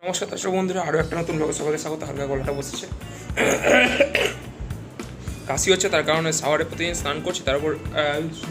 নমস্কার দর্শক বন্ধুরা, আরও একটা নতুন ব্লগে সবাইকে স্বাগত। হালকা গলাটা বসেছে, কাশি হচ্ছে, তার কারণে শাওয়ারে প্রতিদিন স্নান করছি। তারপর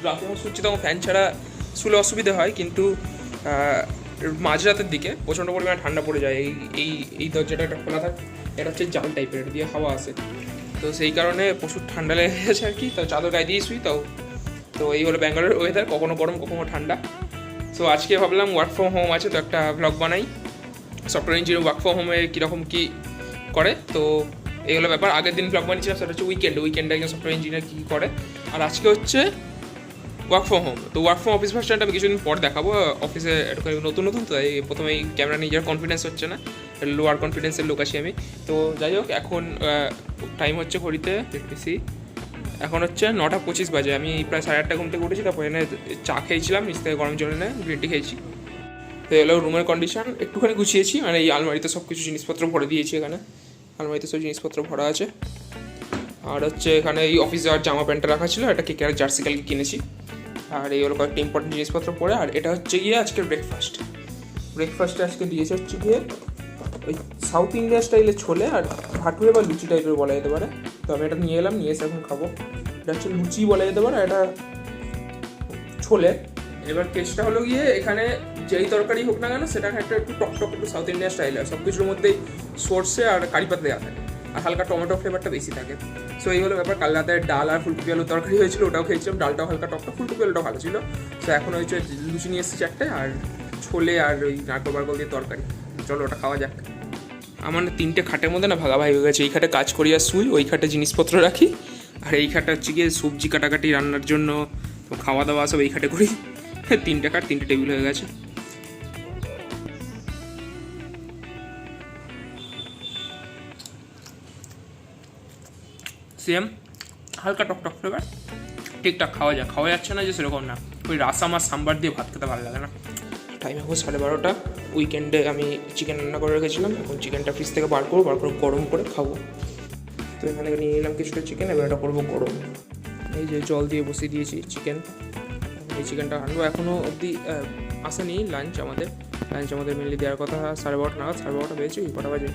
রাতে যখন শুচ্ছি তখন ফ্যান ছাড়া শুলে অসুবিধা হয়, কিন্তু মাঝরাতের দিকে প্রচণ্ড পরিমাণে ঠান্ডা পড়ে যায়। এই দরজাটা একটা খোলা থাকে, এটা হচ্ছে জাল টাইপের, এটা দিয়ে হাওয়া আসে, তো সেই কারণে প্রচুর ঠান্ডা লেগে গেছে আর কি। তো চাদর গায়ে দিয়ে শুই। তো এই হলো ব্যাঙ্গালোর ওয়েদার, কখনো গরম কখনো ঠান্ডা। সো আজকে ভাবলাম ওয়ার্ক ফ্রম হোম আছে, তো একটা ভ্লগ বানাই সফটওয়্যার ইঞ্জিনিয়ার ওয়ার্ক ফ্রম হোমে কীরকম কী করে। তো এই হলো ব্যাপার। আগের দিন ব্লগ বানিয়েছিলাম, সেটা হচ্ছে উইকেন্ডে একজন সফটওয়্যার ইঞ্জিনিয়ার কী করে। আর আজকে হচ্ছে ওয়ার্ক ফ্রম হোম। তো ওয়ার্ক ফ্রম অফিস ভার্সনটা আমি কিছুদিন পর দেখাবো। অফিসে একটু নতুন তো এই প্রথমেই ক্যামেরা নিয়ে যাওয়ার কনফিডেন্স হচ্ছে না, লোয়ার কনফিডেন্সের লোক আছি আমি। তো যাই হোক, এখন টাইম হচ্ছে ঘড়িতে বেশি, এখন হচ্ছে 9:25 বাজে। আমি প্রায় 8:30 ঘুম থেকে উঠেছি, তারপর এনে চা খেয়েছিলাম, নিচ থেকে গরম জল এনে গ্রিন টি খেয়েছি। তো এলো রুমের কন্ডিশন, একটুখানি গুছিয়েছি, মানে এই আলমারিতে সব কিছু জিনিসপত্র ভরে দিয়েছি। এখানে আলমারিতে সব জিনিসপত্র ভরা আছে। আর হচ্ছে এখানে এই অফিস যাওয়ার জামা প্যান্টটা রাখা ছিল, এটা কেকের জার্সি কালকে কিনেছি। আর এই হলো কয়েকটা ইম্পর্টেন্ট জিনিসপত্র পরে। আর এটা হচ্ছে গিয়ে আজকের ব্রেকফাস্টে আজকে দিয়েছে হচ্ছে গিয়ে ওই সাউথ ইন্ডিয়া স্টাইলের ছোলে আর ভাটুরে বা লুচি টাইপের বলা যেতে পারে। তো আমি এটা নিয়ে এলাম, নিয়ে এসে এখন খাবো। এটা হচ্ছে লুচি বলা যেতে পারে, এটা ছোলে। এবার টেস্টটা হলো গিয়ে এখানে যেই তরকারি হোক না কেন, সেটা একটা একটু টক একটু সাউথ ইন্ডিয়ান স্টাইল হয়। সব কিছুর মধ্যেই সর্ষে আর কারি পাতা দেওয়া থাকে, আর হালকা টমেটো ফ্লেভারটা বেশি থাকে। সো এই হলো ব্যাপার। কাল রাতে ডাল আর ফুলকপি আলু তরকারি হয়েছিল, ওটাও খেয়েছিলাম। ডালটাও হালকা টকটা, ফুলকপি আলুটাও ভালো ছিল। সো এখন হচ্ছে লুচি নিয়ে এসেছি চারটে, আর ছোলে আর ওই নারকল বারকল দিয়ে তরকারি। চলো ওটা খাওয়া যাক। আমার 3টে খাটের মধ্যে না ভাগাভাগি হয়ে গেছে। এই খাটে কাজ করি আর শুই, ওই খাটে জিনিসপত্র রাখি, আর এই খাটটা হচ্ছে গিয়ে সবজি কাটাকাটি রান্নার জন্য, খাওয়া দাওয়া সব এই খাটে করি। 3টে খাট 3টে টেবিল হয়ে গেছে। সেম হালকা টক ফ্লেভার, ঠিকঠাক খাওয়া যাচ্ছে না যে সেরকম না। ওই রাসাম আর সাম্বার দিয়ে ভাত খেতে ভালো লাগে না। টাইম এখন 12:30। উইকেন্ডে আমি চিকেন রান্না করে রেখেছিলাম, এখন চিকেনটা ফ্রিজ থেকে বার করে গরম করে খাবো। তো এখানে নিয়ে নিলাম কিছুটা চিকেন, এবার এটা করবো গরম। এই যে জল দিয়ে বসিয়ে দিয়েছি চিকেন, এই চিকেনটা আনবো। এখনও অবধি আসেনি লাঞ্চ আমাদের মেনলি দেওয়ার কথা 12:30 নাগাদ। 12:30 পেয়েছি, কটা বাজে?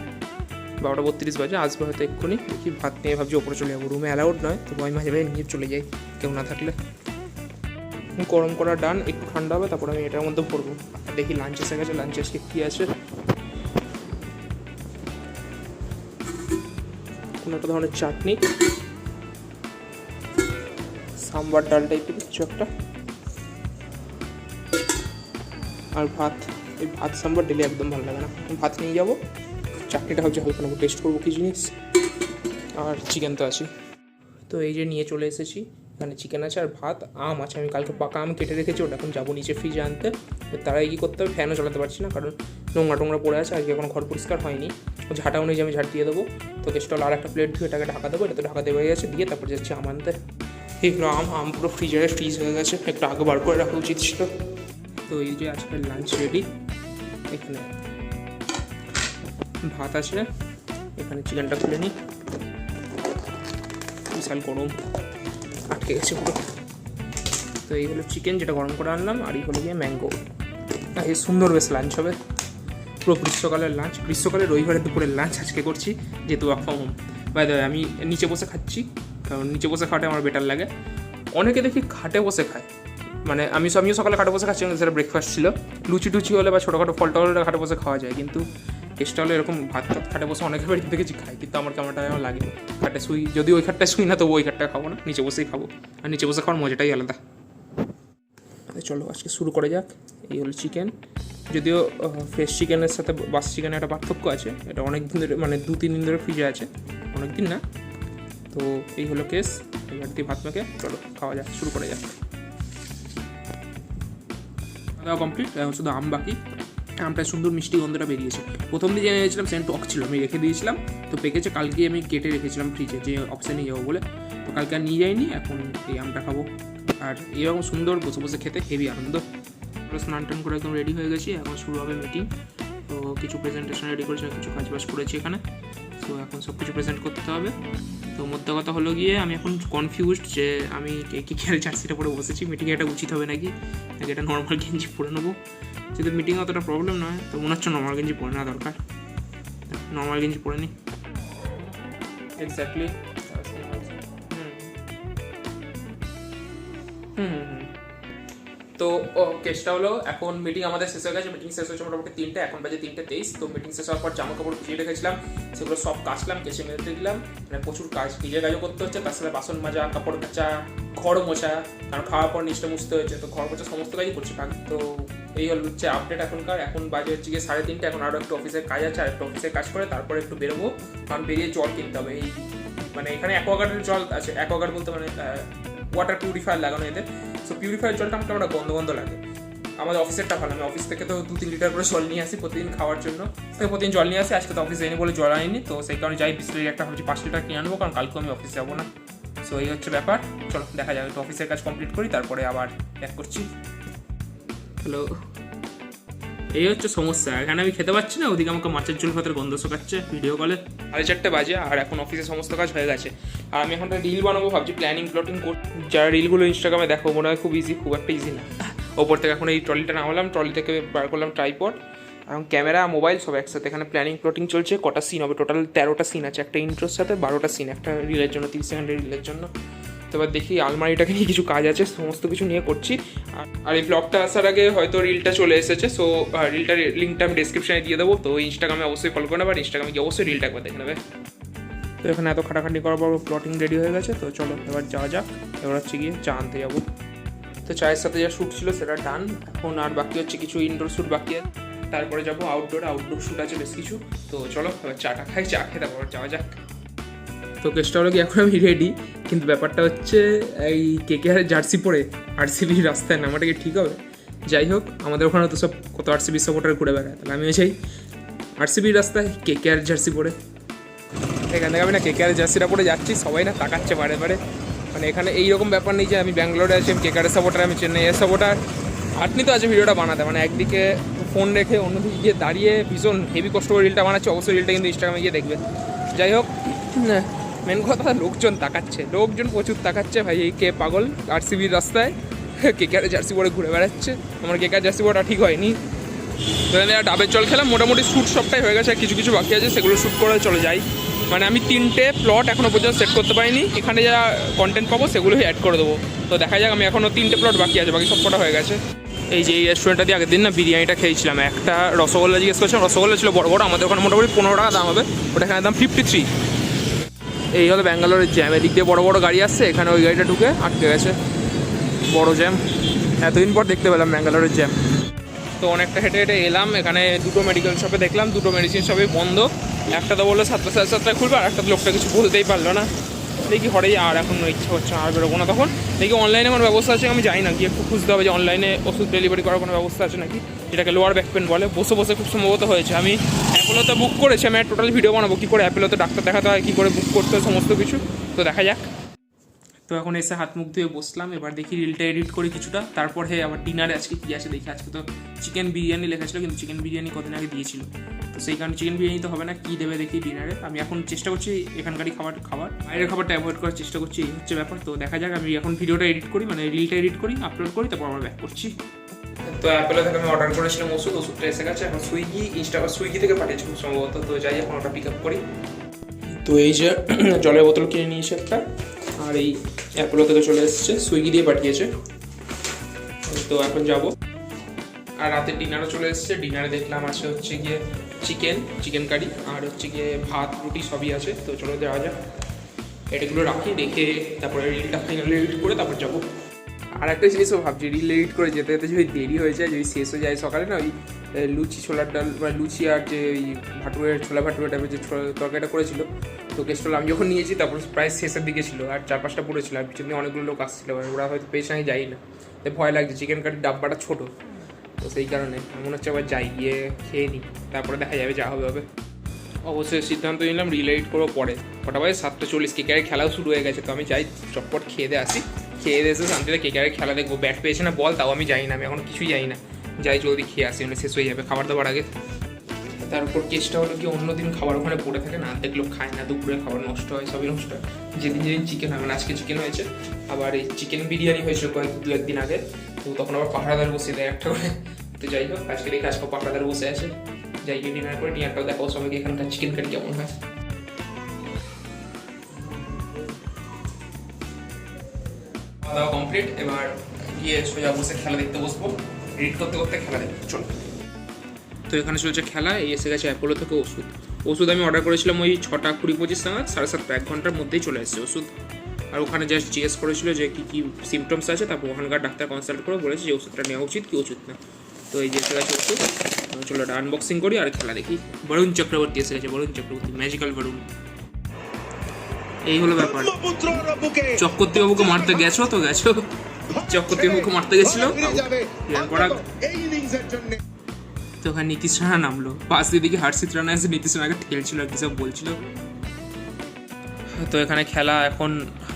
12:32 বাজে। আসবে হয়তো এক্ষুনি। দেখি, ভাত নিয়ে ভাবছি ওপরে চলে যাবো। রুমে অ্যালাউড নয়, তো আমি মাঝে নিয়ে চলে যাই কেউ না থাকলে। গরম করা ডান, একটু ঠান্ডা হবে, তারপর আমি এটার মধ্যে ভরবো। দেখি লাঞ্চ এসে গেছে, লাঞ্চে আজকে কী আছে। কোনো একটা ধরনের চাটনি, সাম্বার ডাল টাইপের কিছু একটা, আর ভাত। এই ভাত সাম্বার ডেলি একদম ভালো লাগে না, ভাত নিয়ে যাবো। চাটনিটা হচ্ছে হালকা নেবো, টেস্ট করবো কী জিনিস। আর চিকেন তো আছে। তো এই যে নিয়ে চলে এসেছি, এখানে চিকেন আছে আর ভাত, আম আছে। আমি কালকে পাকা আম কেটে রেখেছি, ওটা এখন যাবো নিচে ফ্রিজে আনতে। তারাই কী করতে হবে, ফ্যানও চালাতে পারছি না, কারণ নোংরা পড়ে আছে। আজকে এখন ঘর পরিষ্কার হয়নি, ঝাঁটাও নেই যে আমি ঝাঁট দিয়ে দেবো। তো কেস্টল আর একটা প্লেট ধুয়ে এটাকে ঢাকা দেবো, এটা তো ঢাকা দেওয়া হয়ে গেছে, দিয়ে তারপর যাচ্ছি আম আনতে। এগুলো আম পুরো ফ্রিজ হয়ে গেছে, একটু আগে বার করে রাখা উচিত ছিল। তো এই যে আজকের লাঞ্চ রেডি। এখানে ভাত আছে, এখানে চিকেনটা খুলে নিই। বিশাল গরম, আটকে গেছে পুরো। তো এই হলো চিকেন, যেটা গরম করে আনলাম। আর এই হলো গিয়ে ম্যাঙ্গো। এই সুন্দর বেশ লাঞ্চ হবে, পুরো গ্রীষ্মকালের লাঞ্চ, গ্রীষ্মকালের রবিবারের দুপুরের লাঞ্চ আজকে করছি, যেহেতু work from home. By the way, আমি নিচে বসে খাচ্ছি, কারণ নিচে বসে খাওয়াটা আমার বেটার লাগে। অনেকে দেখি খাটে বসে খায়, মানে আমিও সকালে খাটে বসে খাচ্ছি, সেটা ব্রেকফাস্ট ছিল। লুচি টুচি হলে বা ছোটোখাটো ফলটা হলে খাটে বসে খাওয়া যায়, কিন্তু টেস্টটা হলে এরকম ভাত খাটে বসে অনেকের বাড়িতে দেখেছি খাই, কিন্তু আমার কেমনটা লাগে। খাটে শুই, যদি ওই খাটটায় শুই না, তবু ওই খাটটা খাবো না, নিচে বসেই খাবো। আর নিচে বসে খাওয়ার মজাটাই আলাদা। চলো আজকে শুরু করে যাক। এই হলো চিকেন, যদিও ফ্রেশ চিকেনের সাথে বাস চিকেনের একটা পার্থক্য আছে। এটা অনেক দিন ধরে, মানে 2-3 দিন ধরে ফ্রিজে আছে, অনেক দিন না। তো এই হলো কেস। এবার দিয়ে ভাত মেখে চলো খাওয়া যাক, শুরু করে যাক। খাওয়া কমপ্লিট, এখন শুধু আম বাকি। আমটা সুন্দর মিষ্টি গন্ধটা বেরিয়েছে। প্রথম দিন জেনে নিয়েছিলাম সেন্ট টক ছিল, আমি রেখে দিয়েছিলাম। তো পেকেছে, কালকে আমি কেটে রেখেছিলাম ফ্রিজে, যে অপশানে যাবো বলে। তো কালকে আর নিয়ে যাইনি, এখন এই আমটা খাবো। আর এরকম সুন্দর বসে বসে খেতে হেভি আনন্দ। স্নান টান করে একদম রেডি হয়ে গেছি, এখন শুরু হবে মিটিং। তো কিছু প্রেজেন্টেশন রেডি করেছি, কিছু কাজবাজ করেছি এখানে। তো এখন সব কিছু প্রেজেন্ট করতে হবে। তো মধ্যে কথা হলো গিয়ে আমি এখন কনফিউজড যে আমি কি খেয়াল জার্সিটা পরে বসেছি, মিটিংয়ে এটা উচিত হবে নাকি এটা নর্মাল গেঞ্জি পরে নেবো। যদি মিটিংয়ে অতটা প্রবলেম নয়, তো মনে হচ্ছে নর্মাল গেঞ্জি পরে নেওয়া দরকার। নর্মাল গেঞ্জি পরে নিই। এক্স্যাক্টলি। তো কেসটা হলো, এখন মিটিং আমাদের শেষ হয়ে গেছে। মিটিং শেষ হয়েছে মোটামুটি 3টে, এখন বাজে 3:23। তো মিটিং শেষ হওয়ার পর জামা কাপড় ভিজিয়ে রেখেছিলাম, সেগুলো সব কাচলাম, কেচে মেলতে দিলাম। মানে প্রচুর কাজ, ভিজে কাজও করতে হচ্ছে, তার সাথে বাসন মাজা, কাপড় কাচা, ঘর মোছা, কারণ খাওয়ার পর নিচটা মুছতে হয়েছে, তো ঘর মোছা সমস্ত কাজই করছি ভাগ। তো এই হচ্ছে আপডেট এখনকার। এখন বাজে হচ্ছে গিয়ে 3:30। এখন আরও একটু অফিসের কাজ আছে, আর একটু অফিসের কাজ করে তারপরে একটু বেরোবো, কারণ বেরিয়ে জল কিনতে হবে। এই মানে এখানে অ্যাকোয়াগার্ডের জল আছে, অ্যাকোয়াগার্ড বলতে মানে ওয়াটার পিউরিফায়ার লাগানো এদের। সো পিউরিফায়ার জলটা আমাকে আমরা গন্ধ গন্ধ লাগে। আমাদের অফিসেরটা ভালো, আমি অফিস থেকে তো 2-3 লিটার করে জল নিয়ে আসি প্রতিদিন খাওয়ার জন্য, প্রতিদিন জল নিয়ে আসি। আজকে তো অফিসে এনে বলে জল আনিনি, তো সেই কারণে যাই বিসলেরি একটা ভাবছি 5 লিটার কিনে আনবো, কারণ কালকে আমি অফিসে যাবো না। সো এই হচ্ছে ব্যাপার, চলো দেখা যাবে। তো অফিসের কাজ কমপ্লিট করি, তারপরে আবার ব্যাক করছি। হ্যালো, এই হচ্ছে সমস্যা, এখানে আমি খেতে পাচ্ছি না, ওদিকে আমাকে মাছের ঝোল ভাতের গন্ধ শোকাচ্ছে ভিডিও কলে। 4:30 বাজে, আর এখন অফিসে সমস্ত কাজ হয়ে গেছে। আর আমি এখন একটা রিল বানাবো ভাবছি, প্ল্যানিং প্লটিং কর। যারা রিলগুলো ইনস্টাগ্রামে দেখো মনে হয় খুব ইজি, খুব একটা ইজি না। ওপর থেকে এখন এই ট্রলিটা নামালাম, ট্রলি থেকে বার করলাম ট্রাইপড, এবং ক্যামেরা মোবাইল সব একসাথে। এখানে প্ল্যানিং প্লটিং চলছে, কটা সিন হবে টোটাল 13টা সিন আছে একটা ইন্ট্রোর সাথে, 12টা সিন একটা রিলের জন্য, 30 সেকেন্ডের রিলের জন্য। তো এবার দেখি, আলমারিটাকে নিয়ে কিছু কাজ আছে, সমস্ত কিছু নিয়ে করছি। আর এই ব্লগটা আসার আগে হয়তো রিলটা চলে এসেছে, সো রিলটার লিঙ্কটা আমি ডিসক্রিপশনে দিয়ে দেবো। তো ইনস্টাগ্রামে অবশ্যই ফলো করে নেবে, আর ইনস্টাগ্রামে গিয়ে অবশ্যই রিলটা একবার দেখে নেবে। তো এখানে এত খাটাখাটি করার পর প্লটিং রেডি হয়ে গেছে, তো চলো এবার যাওয়া যাক। এবার হচ্ছে গিয়ে চা আনতে যাবো। তো চায়ের সাথে যা শ্যুট ছিল সেটা ডান, এখন আর বাকি হচ্ছে কিছু ইনডোর শ্যুট বাকি আছে, তারপরে যাবো আউটডোর শ্যুট আছে বেশ কিছু। তো চলো এবার চাটা খাই, চা খেয়ে তারপর যাওয়া যাক। তো কেসটা হলো কি, এখন আমি রেডি, কিন্তু ব্যাপারটা হচ্ছে এই KKR জার্সি পরে RCB রাস্তায় নামাটা কি ঠিক হবে? যাই হোক, আমাদের ওখানে তো সব কত RCB সাপোর্টার ঘুরে বেড়ায়, তাহলে আমিও চাই RCB রাস্তায় KKR জার্সি পরে। এখান থেকে আমি না KKR জার্সিটা পরে যাচ্ছি, সবাই না তাকাচ্ছে বারে বারে। মানে এখানে এইরকম ব্যাপার নেই যে আমি ব্যাঙ্গালোরে আছি, আমি KKR সাপোর্টার, আমি চেন্নাইয়ের সাপোর্টার। আপনি তো আছে ভিডিওটা বানাতে, মানে একদিকে ফোন রেখে অন্যদিকে গিয়ে দাঁড়িয়ে ভীষণ হেভি কষ্ট করে রিলটা বানাচ্ছে। অবশ্যই রিলটা কিন্তু ইনস্টাগ্রামে গিয়ে দেখবে। যাই হোক, মেন কথা লোকজন তাকাচ্ছে, লোকজন প্রচুর তাকাচ্ছে। ভাই এই কে পাগল RCB রাস্তায় KKR জার্সি পরে ঘুরে বেড়াচ্ছে, আমার KKR জার্সি পরেটা ঠিক হয়নি। তো ডাবের জল খেলাম, মোটামুটি শ্যুট সবটাই হয়ে গেছে, কিছু কিছু বাকি আছে, সেগুলো শ্যুট করে চলে যাই। মানে আমি 3টে প্লট এখনও পর্যন্ত সেট করতে পারিনি, এখানে যা কন্টেন্ট পাবো সেগুলোই অ্যাড করে দেবো। তো দেখা যাক, আমি এখনও 3টে প্লট বাকি আছে, বাকি সব কটা হয়ে গেছে। এই যে এই রেস্টুরেন্টটা দিয়ে আগের দিন না বিরিয়ানিটা খেয়েছিলাম, একটা রসগোল্লা জিজ্ঞেস করছিলাম, রসগোল্লা ছিল বড় বড়, আমাদের ওখানে মোটামুটি 15 টাকা দাম হবে, ওটা এখানে দাম 53। এই হলো ব্যাঙ্গালোরের জ্যাম, এদিক দিয়ে বড় বড় গাড়ি আসছে, এখানে ওই গাড়িটা ঢুকে আটকে গেছে, বড় জ্যাম। এতদিন পর দেখতে পেলাম ব্যাঙ্গালোরের জ্যাম। তো অনেকটা হেঁটে হেঁটে এলাম, এখানে 2টো মেডিকেল শপে দেখলাম, 2টো মেডিসিন শপে বন্ধ। একটা তো বললো 7টা 7:30 খুলবে, আর একটা লোকটা কিছু বলতেই পারলো না। দেখি হরে আর এখন ইচ্ছা হচ্ছে আর বেরোবো না। তখন দেখি অনলাইনে কোনো ব্যবস্থা আছে, আমি জানি না, গিয়ে একটু খুঁজতে হবে যে অনলাইনে ওষুধ ডেলিভারি করার কোনো ব্যবস্থা আছে নাকি, যেটাকে লোয়ার ব্যাক পেন বলে। বসে বসে খুব সম্ভবত হয়েছে। আমি অ্যাপোলোতে বুক করেছি, আমি টোটাল ভিডিও বানাবো কী করে অ্যাপোলোতে ডাক্তার দেখাতে হয়, কী করে বুক করতে হয়, সমস্ত কিছু। তো দেখা যাক। তো এখন এসে হাত মুখ ধুয়ে বসলাম, এবার দেখি রিলটা এডিট করি কিছুটা, তারপরে আবার ডিনারে আজকে কী আছে দেখি। আজকে তো চিকেন বিরিয়ানি লেখা ছিল, কিন্তু চিকেন বিরিয়ানি কদিন আগে দিয়েছিল, তো সেই কারণে চিকেন বিরিয়ানি তো হবে না, কী দেবে দেখি ডিনারে। আমি এখন চেষ্টা করছি এখানকারই খাবার বাইরের খাবারটা অ্যাভয়েড করার চেষ্টা করছি, এই হচ্ছে ব্যাপার। তো দেখা যাক, আমি এখন ভিডিওটা এডিট করি, মানে রিলটা এডিট করি, আপলোড করি, তারপর আবার ব্যাক করছি। তো অ্যাপেলো থেকে আমি অর্ডার করেছিলাম ওষুধটা এসে গেছে, এখন সুইগি থেকে পাঠিয়েছি খুব সম্ভবত। তো যাই এখন ওটা পিক আপ করি। তো এই যে জলের বোতল কিনে নিয়েছি একটা, আর এই অ্যাপোলো থেকে চলে এসেছে, সুইগি দিয়ে পাঠিয়েছে। তো এখন যাব। আর রাতে ডিনারও চলে এসেছে, ডিনারে দেখলাম আছে হচ্ছে গিয়ে চিকেন কারি, আর হচ্ছে গিয়ে ভাত রুটি সবই আছে। তো চলো যাওয়া যাক, এটাগুলো রাখি, রেখে তারপরে রিলটা ফাইনালি এডিট করে তারপর যাবো। আর একটা জিনিসও ভাবছি, রিল এডিট করে যেতে যেতে যদি দেরি হয়ে যায়, যদি শেষ হয়ে যায় সকালে না, ওই লুচি ছোলার ডাল বা লুচি আর যে ওই ছোলা ভাটুরে টাইপের যে তরকারিটা করেছিল, তো কেস্টল আমি যখন নিয়েছি তারপর প্রায় শেষের দিকে ছিল, আর 4-5টা পড়েছিল, আর পিছন দিয়ে অনেকগুলো লোক আসছিল, ওরা হয়তো পেয়েছে আমি যাই না, তাই ভয় লাগছে। চিকেন কারির ডাব্বাটা ছোটো, তো সেই কারণে মনে হচ্ছে আবার যাই, গিয়ে খেয়ে নিই, তারপরে দেখা যাবে যা হবে। অবশ্যই সিদ্ধান্ত নিলাম রিল এডিট করবো পরে। কটা বাজে 7:40, KKR খেলাও শুরু হয়ে গেছে। তো আমি যাই চটপট খেয়ে দিয়ে আসি, খেয়ে দিয়ে এসে শান্তিতে KKR খেলা দেখবো। ব্যাট পেয়েছে না বল, তাও আমি যাই না, আমি এখন কিছুই যাই না, যাই জলদি খেয়ে আসি, মানে শেষ হয়ে যাবে খাবার দাবার আগে। তারপর কেসটা হলো কি, অন্যদিন খাবার ওখানে পড়ে থাকে না, অর্ধেক লোক খায় না, দুপুরে খাবার নষ্ট হয়, সবই নষ্ট হয়। যেদিন চিকেন হয়, মানে আজকে চিকেন হয়েছে, আবার এই চিকেন বিরিয়ানি হয়েছিল দু-এক দিন আগে, তো তখন আবার পাহারাদার বসে দেয় একটা করে। তো যাই হোক, আজকে দেখে আজকে পাহারাদার বসে আছে, যাই গিয়ে ডিনার করে, ডিনারটাও দেখাবো সবাইকে এখানকার চিকেন কারি কেমন হয়। খাওয়া দাওয়া কমপ্লিট, এবার গিয়ে সোজা বসে খেলা দেখতে বসবো, এডিট করতে করতে খেলা দেখতে চলো। তো এখানে চলছে খেলা, এই এসে গেছে অ্যাপোলো থেকে ওষুধ আমি অর্ডার করেছিলাম ওই 6:20-25 নাগাদ, 7:30 1 ঘন্টার মধ্যেই চলে এসেছে ওষুধ। আর ওখানে জাস্ট জিজ্ঞেস করেছিল যে কী কী সিমটমস আছে, তারপর ওখানকার ডাক্তার কনসাল্ট করে বলেছে যে ওষুধটা নেওয়া উচিত কি উচিত না। তো এই যে এসে গেছে ওষুধ, চলো এটা আনবক্সিং করি আর খেলা দেখি। বরুণ চক্রবর্তী এসে গেছে, বরুণ চক্রবর্তী, ম্যাজিক্যাল বরুণ। এই হলো ব্যাপার, চক্রবর্তী বাবুকে মারতে গেছো তো গেছো, চক্রবর্তী বাবুকে মারতে গেছিল। তো ওখানে নীতিশ রানা নামলো, পাশ দিয়ে দিকে হর্ষিত রানা এসে নীতিশ রানাকে ঠেলছিল আর কি সব বলছিল। তো এখানে খেলা এখন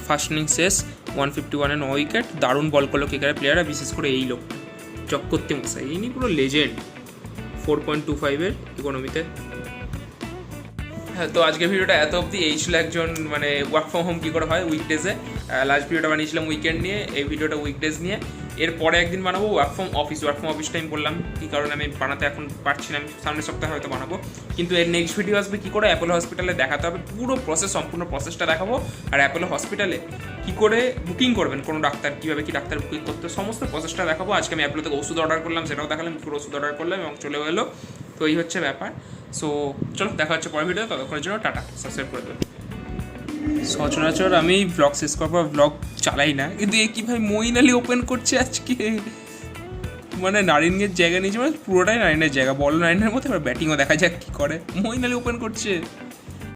ফার্স্ট ইনিং শেষ, 151 9 উইকেট, দারুণ বল করলো ক্রিকেটের প্লেয়াররা, বিশেষ করে এই লোক চক্রবর্তী মশাই, ইনি পুরো লেজেন্ড 4.25-এর ইকোনমিতে। হ্যাঁ, তো আজকের ভিডিওটা এত অবধি। এই ছিল একজন মানে ওয়ার্ক ফ্রম হোম কী করে হয় উইকডেজে। লাস্ট ভিডিওটা বানিয়েছিলাম উইকেন্ড নিয়ে, এই ভিডিওটা উইকডেজ নিয়ে। এরপরে একদিন বানাবো ওয়ার্ক ফ্রম অফিস টাইম বললাম, কী কারণে আমি বানাতে এখন পারছি না, আমি সামনের সপ্তাহে হয়তো বানাবো। কিন্তু এর নেক্সট ভিডিও আসবে কী করে অ্যাপোলো হসপিটালে দেখাতে হবে, পুরো প্রসেস, সম্পূর্ণ প্রসেসটা দেখাবো। আর অ্যাপোলো হসপিটালে কী করে বুকিং করবেন কোনো ডাক্তার, কীভাবে কী ডাক্তার বুকিং করতে, সমস্ত প্রসেসটা দেখাবো। আজকে আমি অ্যাপোলো থেকে ওষুধ অর্ডার করলাম, সেটাও দেখালাম, পুরো ওষুধ অর্ডার করলাম এবং চলে গেলো। তো এই হচ্ছে ব্যাপার। সো চলো দেখা হচ্ছে পরের ভিডিও, ততক্ষণের জন্য টাটা, সাবস্ক্রাইব করে দেবেন। সচরাচর আমি ব্লগ শেষ করার পর ব্লগ চালাই না, কিন্তু এ কী ভাই মঈন আলী ওপেন করছে আজকে, মানে নারিনের জায়গা নিয়েছে, মানে পুরোটাই নারিনের জায়গা, বল নারিনের মতো। এবার ব্যাটিংও দেখা যাক কী করে, মঈন আলী ওপেন করছে।